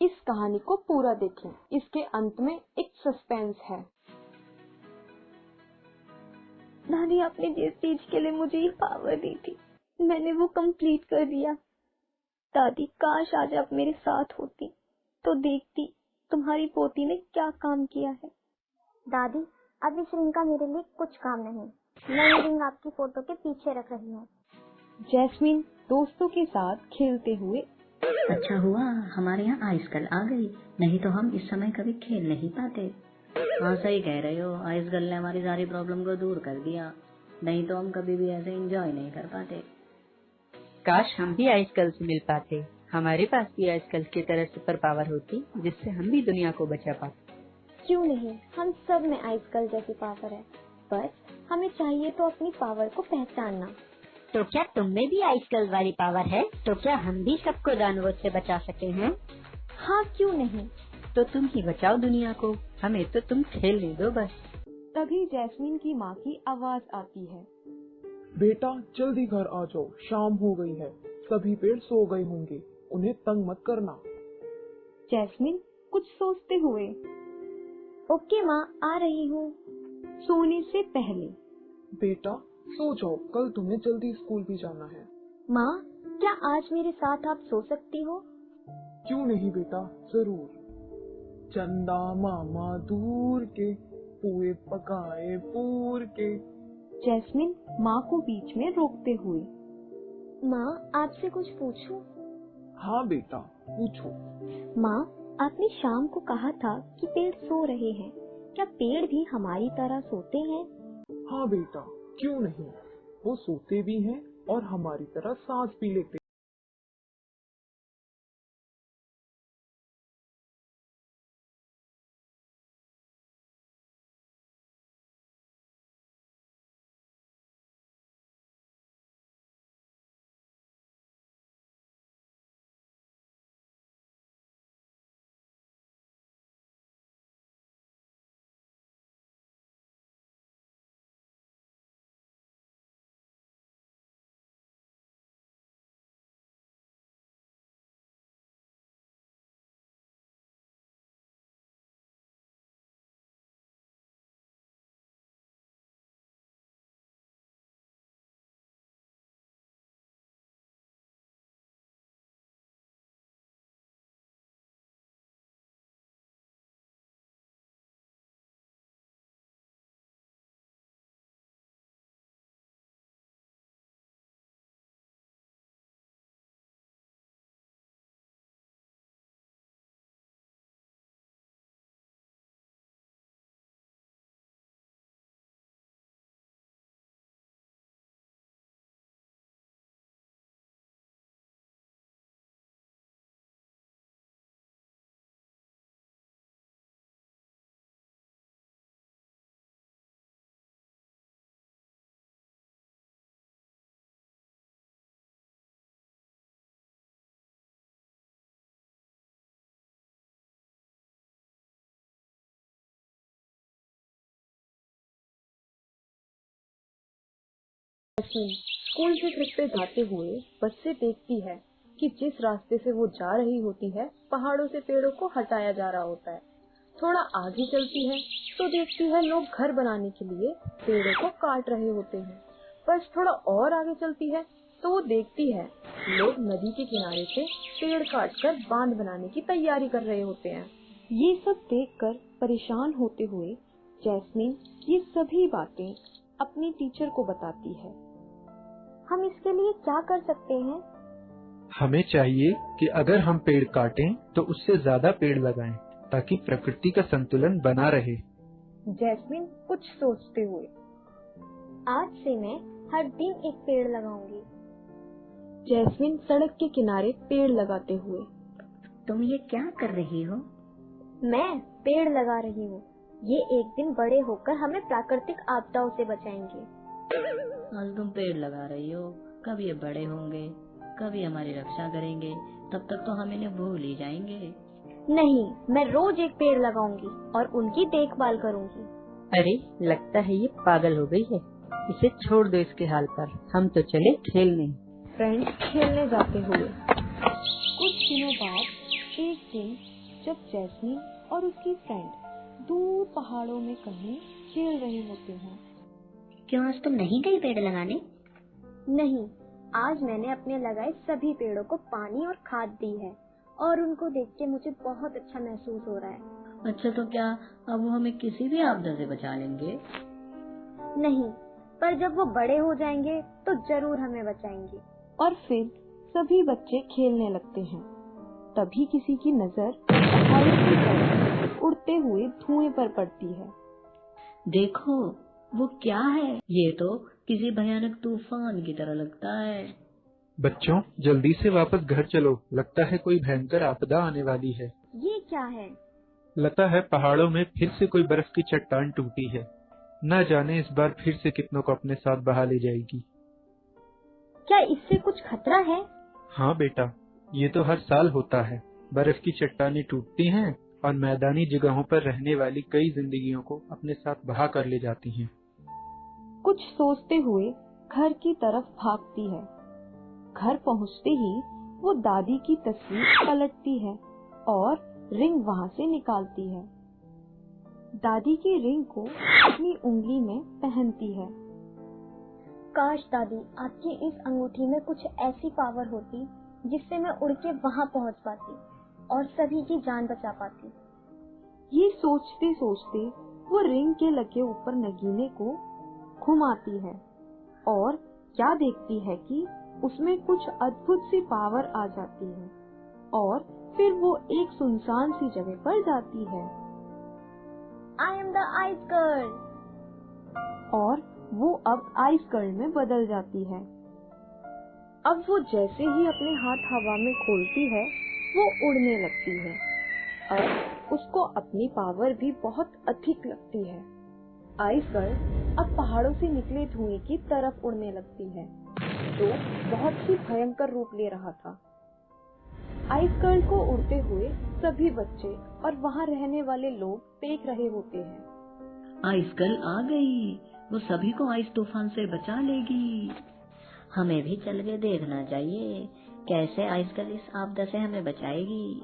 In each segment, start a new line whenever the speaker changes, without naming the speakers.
इस कहानी को पूरा देखें, इसके अंत में एक सस्पेंस है।
दादी, आपने जिस चीज के लिए मुझे ये पावर दी थी, मैंने वो कंप्लीट कर दिया। दादी, काश आज आप मेरे साथ होती तो देखती तुम्हारी पोती ने क्या काम किया है।
दादी, अब इस रिंग का मेरे लिए कुछ काम नहीं। मैं ये रिंग आपकी फोटो के पीछे रख रही हूँ।
जैस्मिन दोस्तों के साथ खेलते हुए,
अच्छा हुआ हमारे यहाँ आइसगर्ल आ गई, नहीं तो हम इस समय कभी खेल नहीं पाते। हाँ सही कह रहे हो, आइसगर्ल ने हमारी सारी प्रॉब्लम को दूर कर दिया, नहीं तो हम कभी भी ऐसे एंजॉय नहीं कर पाते।
काश हम भी आइसगर्ल से मिल पाते, हमारे पास भी आइसगर्ल की तरह सुपर पावर होती जिससे हम भी दुनिया को बचा पाते।
क्यों नहीं, हम सब में आइसगर्ल जैसी पावर है, बस हमें चाहिए तो अपनी पावर को पहचानना।
तो क्या तुम में भी आइसगर्ल वाली पावर है? तो क्या हम भी सबको दानवों से बचा सकते हैं?
हाँ क्यों नहीं।
तो तुम ही बचाओ दुनिया को, हमें तो तुम खेलने दो बस।
तभी जैस्मिन की माँ की आवाज आती है,
बेटा जल्दी घर आ जाओ, शाम हो गई है, सभी पेड़ सो गए होंगे, उन्हें तंग मत करना।
जैस्मिन कुछ सोचते हुए,
ओके माँ, आ रही हूँ।
सोने से पहले,
बेटा सो जाओ, कल तुम्हें जल्दी स्कूल भी जाना है।
माँ, क्या आज मेरे साथ आप सो सकती हो?
क्यों नहीं बेटा, जरूर। चंदा मामा दूर के, पुए पकाए पूर के।
जैस्मिन माँ को बीच में रोकते हुए,
माँ, आपसे कुछ पूछूं?
हाँ बेटा पूछो।
माँ, आपने शाम को कहा था कि पेड़ सो रहे हैं, क्या पेड़ भी हमारी तरह सोते हैं?
हाँ बेटा, क्यों नहीं, वो सोते भी हैं और हमारी तरह सांस भी लेते हैं।
जैस्मिन स्कूल के ट्रिप पे जाते हुए बस से देखती है कि जिस रास्ते से वो जा रही होती है, पहाड़ों से पेड़ों को हटाया जा रहा होता है। थोड़ा आगे चलती है तो देखती है लोग घर बनाने के लिए पेड़ों को काट रहे होते हैं। बस थोड़ा और आगे चलती है तो वो देखती है लोग नदी के किनारे से पेड़ काटकर बांध बनाने की तैयारी कर रहे होते हैं। ये सब देखकर परेशान होते हुए जैस्मिन ये सभी बातें अपनी टीचर को बताती है।
हम इसके लिए क्या कर सकते हैं?
हमें चाहिए कि अगर हम पेड़ काटें तो उससे ज्यादा पेड़ लगाएं ताकि प्रकृति का संतुलन बना रहे।
जैस्मिन कुछ सोचते हुए,
आज से मैं हर दिन एक पेड़ लगाऊंगी।
जैस्मिन सड़क के किनारे पेड़ लगाते हुए,
तुम ये क्या कर रही हो?
मैं पेड़ लगा रही हूँ, ये एक दिन बड़े होकर हमें प्राकृतिक आपदाओं से बचाएंगे।
आज तुम पेड़ लगा रही हो, कब ये बड़े होंगे, कभी हमारी रक्षा करेंगे, तब तक तो हम इन्हें भूल ही जाएंगे।
नहीं, मैं रोज एक पेड़ लगाऊंगी और उनकी देखभाल करूंगी।
अरे लगता है ये पागल हो गई है, इसे छोड़ दो इसके हाल पर, हम तो चले खेलने।
फ्रेंड्स खेलने जाते हुए कुछ दिनों बाद एक दिन जब जैस्मीन और उसकी फ्रेंड दूर पहाड़ों में कहीं खेल रहे होते हैं।
क्यों आज तुम नहीं गई पेड़ लगाने?
नहीं, आज मैंने अपने लगाए सभी पेड़ों को पानी और खाद दी है और उनको देख के मुझे बहुत अच्छा महसूस हो रहा है।
अच्छा, तो क्या अब वो हमें किसी भी आपदा से बचा लेंगे?
नहीं, पर जब वो बड़े हो जाएंगे तो जरूर हमें बचाएंगे।
और फिर सभी बच्चे खेलने लगते हैं। तभी किसी की नजर पहाड़ों की तरफ उड़ते हुए धुएं पर पड़ती है।
देखो, वो क्या है? ये तो किसी भयानक तूफान की तरह लगता है।
बच्चों, जल्दी से वापस घर चलो, लगता है कोई भयंकर आपदा आने वाली है।
ये क्या है?
लगता है पहाड़ों में फिर से कोई बर्फ की चट्टान टूटी है। न जाने इस बार फिर से कितनों को अपने साथ बहा ले जाएगी।
क्या इससे कुछ खतरा है?
हाँ बेटा, ये तो हर साल होता है। बर्फ की चट्टानें टूटती हैं और मैदानी जगहों पर रहने वाली कई जिंदगियों को अपने साथ बहा कर ले जाती हैं।
कुछ सोचते हुए घर की तरफ भागती है। घर पहुंचते ही वो दादी की तस्वीर पलटती है और रिंग वहां से निकालती है। दादी की रिंग को अपनी उंगली में पहनती है।
काश दादी, आपकी इस अंगूठी में कुछ ऐसी पावर होती जिससे मैं उड़ के वहाँ पहुँच पाती और सभी की जान बचा पाती।
ये सोचते सोचते वो रिंग के लगे ऊपर नगीने को घुमाती है और क्या देखती है कि उसमें कुछ अद्भुत सी पावर आ जाती है और फिर वो एक सुनसान सी जगह पर जाती है।
I am the ice girl.
और वो अब आइस गर्ल में बदल जाती है। अब वो जैसे ही अपने हाथ हवा में खोलती है वो उड़ने लगती है। अब उसको अपनी पावर भी बहुत अधिक लगती है। आइस गर्ल अब पहाड़ों से निकले धुएं की तरफ उड़ने लगती है जो बहुत ही भयंकर रूप ले रहा था। आइस गर्ल को उड़ते हुए सभी बच्चे और वहाँ रहने वाले लोग देख रहे होते हैं।
आइस गर्ल आ गई, वो सभी को आइस तूफान से बचा लेगी।
हमें भी चल के देखना चाहिए कैसे आइस गर्ल इस आपदा से हमें बचाएगी।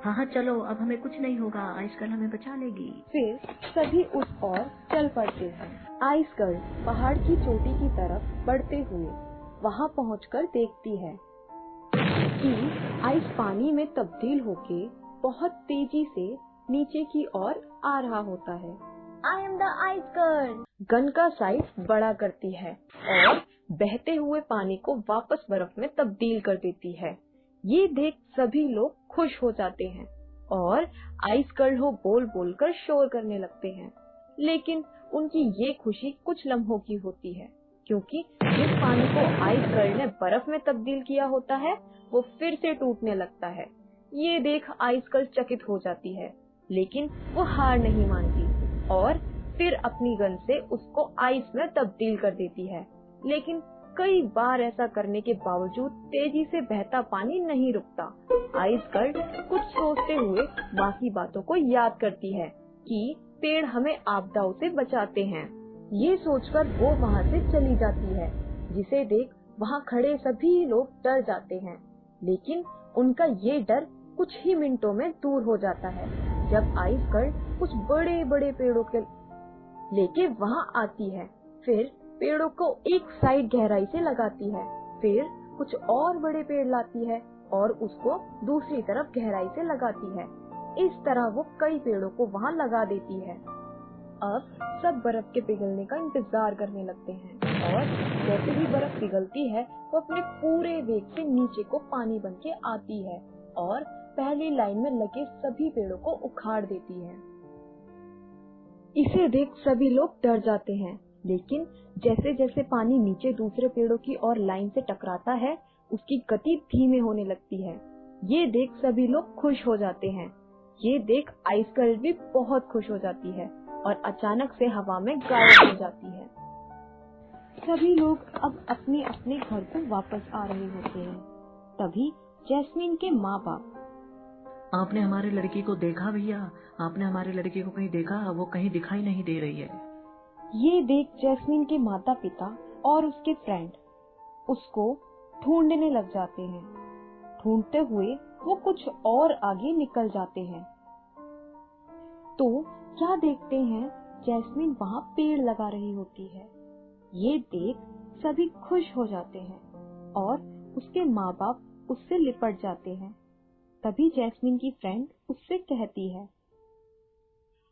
हाँ हाँ चलो, अब हमें कुछ नहीं होगा, आइस गर्ल हमें बचा लेगी।
फिर सभी उस ओर चल पड़ते हैं। आइस गर्ल पहाड़ की चोटी की तरफ बढ़ते हुए वहाँ पहुँचकर देखती है कि आइस पानी में तब्दील होके बहुत तेजी से नीचे की ओर आ रहा होता है।
I am the ice girl.
Gun का साइज बड़ा करती है और बहते हुए पानी को वापस बर्फ में तब्दील कर देती है। ये देख सभी लोग खुश हो जाते हैं और आइस गर्ल हो बोल बोल कर शोर करने लगते हैं। लेकिन उनकी ये खुशी कुछ लम्हों की होती है क्योंकि जिस पानी को आइस गर्ल ने बर्फ में तब्दील किया होता है वो फिर से टूटने लगता है। ये देख आइस गर्ल चकित हो जाती है लेकिन वो हार नहीं मानती और फिर अपनी गन से उसको आइस में तब्दील कर देती है। लेकिन कई बार ऐसा करने के बावजूद तेजी से बहता पानी नहीं रुकता। आइस गर्ल कुछ सोचते हुए बाकी बातों को याद करती है कि पेड़ हमें आपदाओं से बचाते हैं। ये सोचकर वो वहाँ से चली जाती है जिसे देख वहाँ खड़े सभी लोग डर जाते हैं। लेकिन उनका ये डर कुछ ही मिनटों में दूर हो जाता है जब आइस गर्ल कुछ बड़े बड़े पेड़ों के लेके वहाँ आती है। फिर पेड़ों को एक साइड गहराई से लगाती है, फिर कुछ और बड़े पेड़ लाती है और उसको दूसरी तरफ गहराई से लगाती है। इस तरह वो कई पेड़ों को वहाँ लगा देती है। अब सब बर्फ के पिघलने का इंतजार करने लगते हैं और जैसे ही बर्फ पिघलती है वो अपने पूरे वेग से नीचे को पानी बन के आती है और पहली लाइन में लगे सभी पेड़ों को उखाड़ देती है। इसे देख सभी लोग डर जाते हैं लेकिन जैसे जैसे पानी नीचे दूसरे पेड़ों की और लाइन से टकराता है उसकी गति धीमे होने लगती है। ये देख सभी लोग खुश हो जाते हैं। ये देख आइस गर्ल भी बहुत खुश हो जाती है और अचानक से हवा में गायब हो जाती है। सभी लोग अब अपने अपने घर को वापस आ रहे होते हैं। तभी जैस्मीन के माँ बाप,
आपने हमारे लड़की को देखा भैया? आपने हमारे लड़की को कहीं देखा? वो कहीं दिखाई नहीं दे रही है।
ये देख जैस्मीन के माता पिता और उसके फ्रेंड उसको ढूंढने लग जाते हैं। ढूंढते हुए वो कुछ और आगे निकल जाते हैं। तो क्या देखते हैं, जैस्मिन वहाँ पेड़ लगा रही होती है। ये देख सभी खुश हो जाते हैं और उसके माँ बाप उससे लिपट जाते हैं। तभी जैस्मिन की फ्रेंड उससे कहती है,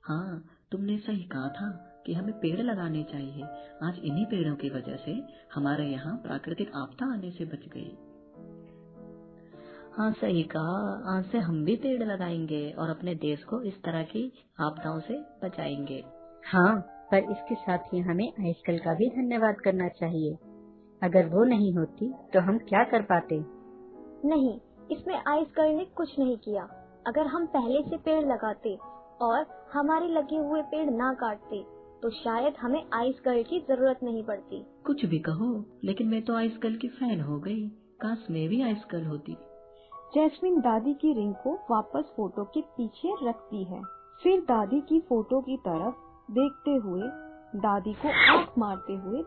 हाँ, तुमने सही कहा था कि हमें पेड़ लगाने चाहिए। आज इन्हीं पेड़ों की वजह से हमारे यहाँ प्राकृतिक आपदा आने से बच गई। हाँ, सही कहा। आज से हम भी पेड़ लगाएंगे और अपने देश को इस तरह की आपदाओं से बचाएंगे।
हाँ, पर इसके साथ ही हमें आइसकल का भी धन्यवाद करना चाहिए। अगर वो नहीं होती तो हम क्या कर पाते।
नहीं, इसमें आइसकल ने कुछ नहीं किया। अगर हम पहले से पेड़ लगाते और हमारे लगे हुए पेड़ ना काटते तो शायद हमें आइसकल की जरूरत नहीं पड़ती।
कुछ भी कहो, लेकिन मैं तो आइसकल की फैन हो गई। काश मैं भी आइसकल होती।
जैस्मिन दादी की रिंग को वापस फोटो के पीछे रखती है। फिर दादी की फोटो की तरफ देखते हुए दादी को आंख मारते हुए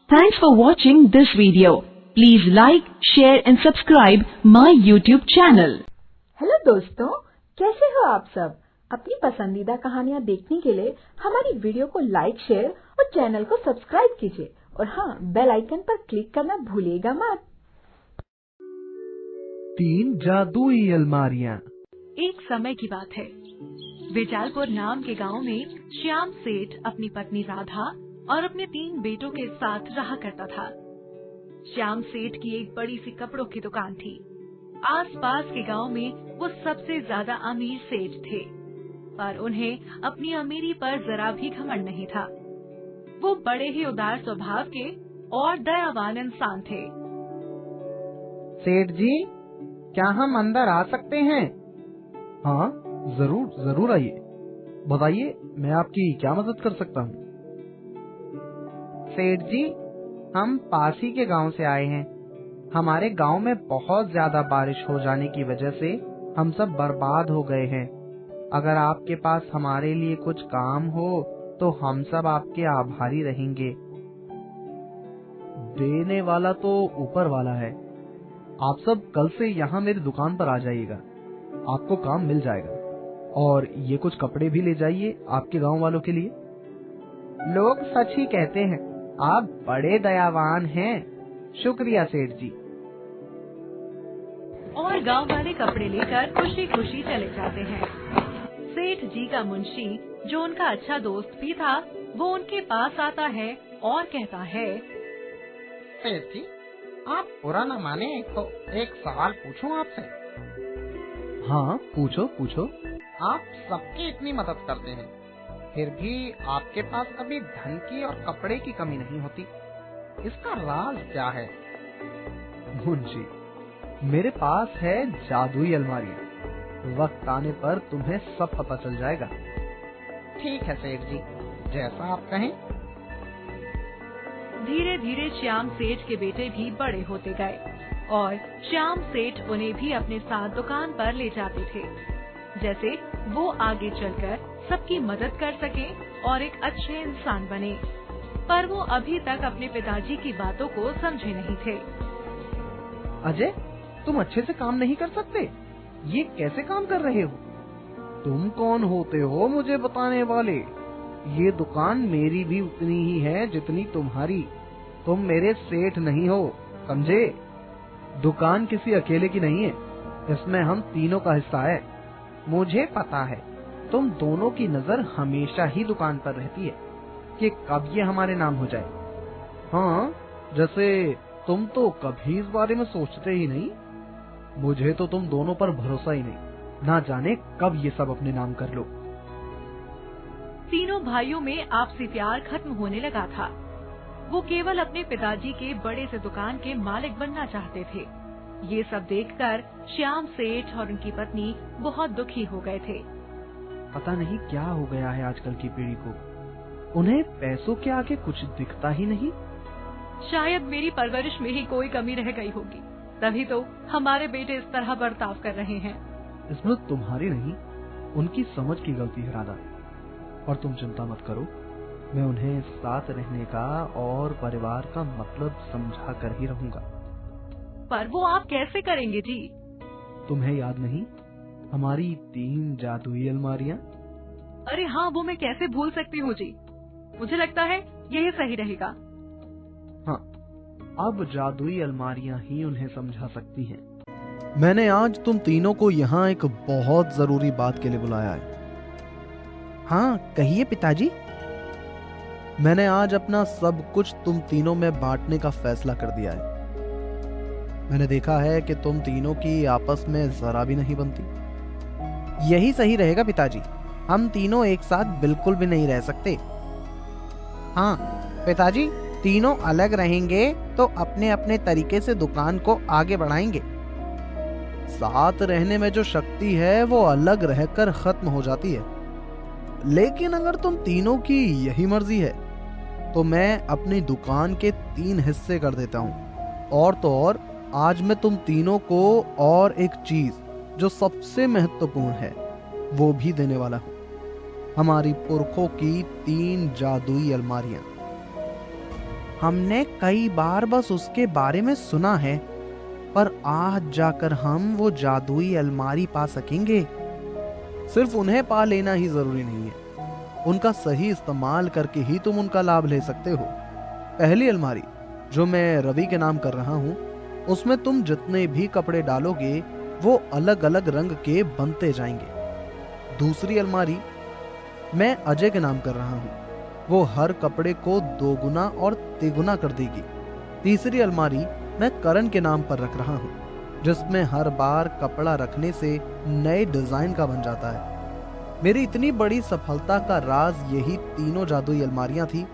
Thanks for watching this video. Please like, share and subscribe my YouTube channel.
Hello दोस्तों, कैसे हो आप सब? अपनी पसंदीदा कहानियाँ देखने के लिए हमारी वीडियो को लाइक, शेयर और चैनल को सब्सक्राइब कीजिए। और हाँ, बेल आइकन पर क्लिक करना भूलिएगा मत।
3 जादुई अलमारियाँ।
एक समय की बात है, बेजालपुर नाम के गांव में श्याम सेठ अपनी पत्नी राधा और अपने 3 बेटों के साथ रहा करता था। श्याम सेठ की एक बड़ी सी कपड़ों की दुकान थी। आसपास के गांव में वो सबसे ज्यादा अमीर सेठ थे, पर उन्हें अपनी अमीरी पर जरा भी घमंड नहीं था। वो बड़े ही उदार स्वभाव के और दयावान इंसान थे।
सेठ जी, क्या हम अंदर आ सकते हैं? हाँ, जरूर जरूर आइए। बताइए, मैं आपकी क्या मदद कर सकता हूँ? सेठ जी, हम पास ही के गांव से आए हैं। हमारे गांव में बहुत ज्यादा बारिश हो जाने की वजह से हम सब बर्बाद हो गए हैं। अगर आपके पास हमारे लिए कुछ काम हो तो हम सब आपके आभारी रहेंगे। देने वाला तो ऊपर वाला है। आप सब कल से यहाँ मेरी दुकान पर आ जाइएगा, आपको काम मिल जाएगा। और ये कुछ कपड़े भी ले जाइए आपके गांव वालों के लिए। लोग सच ही कहते हैं, आप बड़े दयावान हैं। शुक्रिया सेठ जी।
और गांव वाले कपड़े लेकर खुशी खुशी चले जाते हैं। सेठ जी का मुंशी, जो उनका अच्छा दोस्त भी था, वो उनके पास आता है और कहता है,
सेठ जी, आप बुरा न माने तो एक सवाल पूछूं आपसे?
हाँ, पूछो पूछो।
आप सबकी इतनी मदद करते हैं, फिर भी आपके पास कभी धन की और कपड़े की कमी नहीं होती। इसका राज क्या है?
मुंशी, मेरे पास है जादुई अलमारियाँ। वक्त आने पर तुम्हें सब पता चल जाएगा।
ठीक है सेठ जी, जैसा आप कहें।
धीरे धीरे श्याम सेठ के बेटे भी बड़े होते गए और श्याम सेठ उन्हें भी अपने साथ दुकान पर ले जाते थे, जैसे वो आगे चलकर सबकी मदद कर सके और एक अच्छे इंसान बने। पर वो अभी तक अपने पिताजी की बातों को समझे नहीं थे।
अजय, तुम अच्छे से काम नहीं कर सकते? ये कैसे काम कर रहे हो? तुम कौन होते हो मुझे बताने वाले? ये दुकान मेरी भी उतनी ही है जितनी तुम्हारी। तुम मेरे सेठ नहीं हो, समझे? दुकान किसी अकेले की नहीं है, इसमें हम तीनों का हिस्सा है। मुझे पता है, तुम दोनों की नजर हमेशा ही दुकान पर रहती है कि कब ये हमारे नाम हो जाए। हाँ, जैसे तुम तो कभी इस बारे में सोचते ही नहीं। मुझे तो तुम दोनों पर भरोसा ही नहीं, ना जाने कब ये सब अपने नाम कर लो।
तीनों भाइयों में आपसी प्यार खत्म होने लगा था। वो केवल अपने पिताजी के बड़े से दुकान के मालिक बनना चाहते थे। ये सब देखकर श्याम सेठ और उनकी पत्नी बहुत दुखी हो गए थे।
पता नहीं क्या हो गया है आजकल की पीढ़ी को, उन्हें पैसों के आगे कुछ दिखता ही नहीं।
शायद मेरी परवरिश में ही कोई कमी रह गई होगी, तभी तो हमारे बेटे इस तरह बर्ताव कर रहे हैं।
इसमें तुम्हारी नहीं, उनकी समझ की गलती है राधा। और तुम चिंता मत करो, मैं उन्हें साथ रहने का और परिवार का मतलब समझा कर ही रहूंगा।
पर वो आप कैसे करेंगे जी?
तुम्हें याद नहीं, हमारी 3 जादुई अलमारियां?
अरे हाँ, वो मैं कैसे भूल सकती हूँ जी। मुझे लगता है यही सही रहेगा।
हाँ, अब जादुई अलमारियां ही उन्हें समझा सकती हैं। मैंने आज तुम तीनों को यहाँ एक बहुत जरूरी बात के लिए बुलाया है। हाँ, कहिए पिताजी। मैंने आज अपना सब कुछ तुम तीनों में बांटने का फैसला कर दिया है। मैंने देखा है कि तुम तीनों की आपस में जरा भी नहीं बनती। यही सही रहेगा पिताजी, हम तीनों एक साथ बिल्कुल भी नहीं रह सकते। हाँ पिताजी, तीनों अलग रहेंगे तो अपने अपने तरीके से दुकान को आगे बढ़ाएंगे। साथ रहने में जो शक्ति है वो अलग रहकर खत्म हो जाती है। लेकिन अगर तुम तीनों की यही मर्जी है तो मैं अपनी दुकान के 3 हिस्से कर देता हूँ। और तो और आज मैं तुम तीनों को और एक चीज जो सबसे महत्वपूर्ण है वो भी देने वाला हूँ। हमारी पुरखों की 3 जादुई अलमारियां। हमने कई बार बस उसके बारे में सुना है, पर आज जाकर हम वो जादुई अलमारी पा सकेंगे। सिर्फ उन्हें पा लेना ही जरूरी नहीं है, उनका सही इस्तेमाल करके ही तुम उनका लाभ ले सकते हो। पहली अलमारी जो मैं रवि के नाम कर रहा हूँ, उसमें तुम जितने भी कपड़े डालोगे वो अलग अलग रंग के बनते जाएंगे। दूसरी अलमारी मैं अजय के नाम कर रहा हूँ, वो हर कपड़े को 2 गुना और तिगुना कर देगी। तीसरी अलमारी मैं करण के नाम पर रख रहा हूँ, जिसमें हर बार कपड़ा रखने से नए डिजाइन का बन जाता है। मेरी इतनी बड़ी सफलता का राज यही तीनों जादुई अलमारियां थी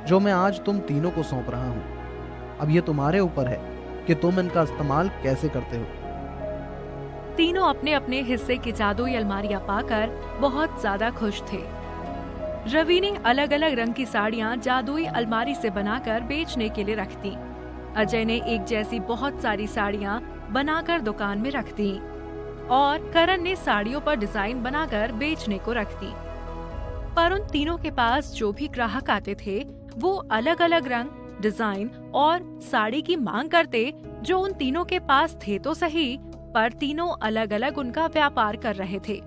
जो मैं आज तुम तीनों को सौंप रहा हूँ। अब ये तुम्हारे ऊपर है कि तुम इनका इस्तेमाल कैसे करते हो।
तीनों अपने अपने हिस्से की जादुई अलमारियां पाकर बहुत ज्यादा खुश थे। रवि ने अलग अलग रंग की साड़ियां जादुई अलमारी से बनाकर बेचने के लिए रख दी। अजय ने एक जैसी बहुत सारी साड़ियां बनाकर दुकान में रख दी और करण ने साड़ियों पर डिजाइन बनाकर बेचने को रख दी। पर उन तीनों के पास जो भी ग्राहक आते थे वो अलग अलग रंग, डिजाइन और साड़ी की मांग करते, जो उन तीनों के पास थे तो सही, पर तीनों अलग अलग उनका व्यापार कर रहे थे।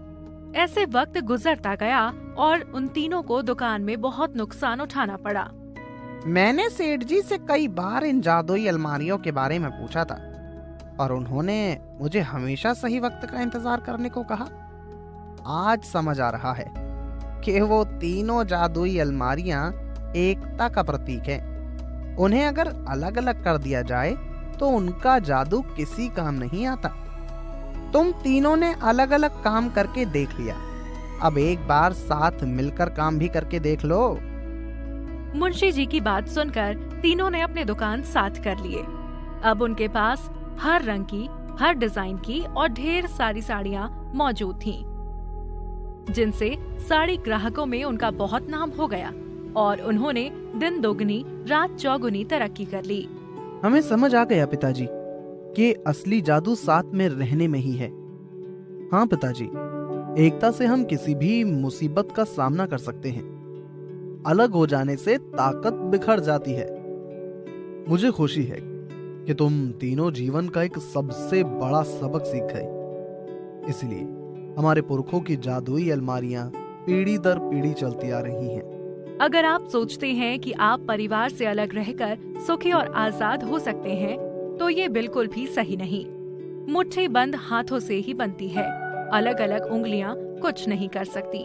ऐसे वक्त गुजरता गया और उन तीनों को दुकान में बहुत नुकसान उठाना पड़ा।
मैंने सेठ जी से कई बार इन जादुई अलमारियों के बारे में पूछा था और उन्होंने मुझे हमेशा सही वक्त का इंतजार करने को कहा। आज समझ आ रहा है कि वो तीनों जादुई अलमारियां एकता का प्रतीक है। उन्हें अगर अलग अलग कर दिया जाए तो उनका जादू किसी काम नहीं आता। तुम तीनों ने अलग अलग काम करके देख लिया, अब एक बार साथ मिलकर काम भी करके देख लो।
मुंशी जी की बात सुनकर तीनों ने अपने दुकान साथ कर लिए। अब उनके पास हर रंग की, हर डिजाइन की और ढेर सारी साड़ियां मौजूद थीं, जिनसे साड़ी ग्राहकों में उनका बहुत नाम हो गया और उन्होंने दिन दोगुनी रात चौगुनी तरक्की कर ली।
हमें समझ आ गया पिताजी कि असली जादू साथ में रहने में ही है। हाँ पिताजी, एकता से हम किसी भी मुसीबत का सामना कर सकते हैं। अलग हो जाने से ताकत बिखर जाती है। मुझे खुशी है कि तुम तीनों जीवन का एक सबसे बड़ा सबक सीख गए। इसलिए हमारे पुरखों की जादुई अलमारियां पीढ़ी दर पीढ़ी चलती आ रही हैं।
अगर आप सोचते हैं कि आप परिवार से अलग रहकर सुखी और आजाद हो सकते हैं, तो ये बिल्कुल भी सही नहीं। मुट्ठी बंद हाथों से ही बनती है, अलग अलग उंगलियां कुछ नहीं कर सकती।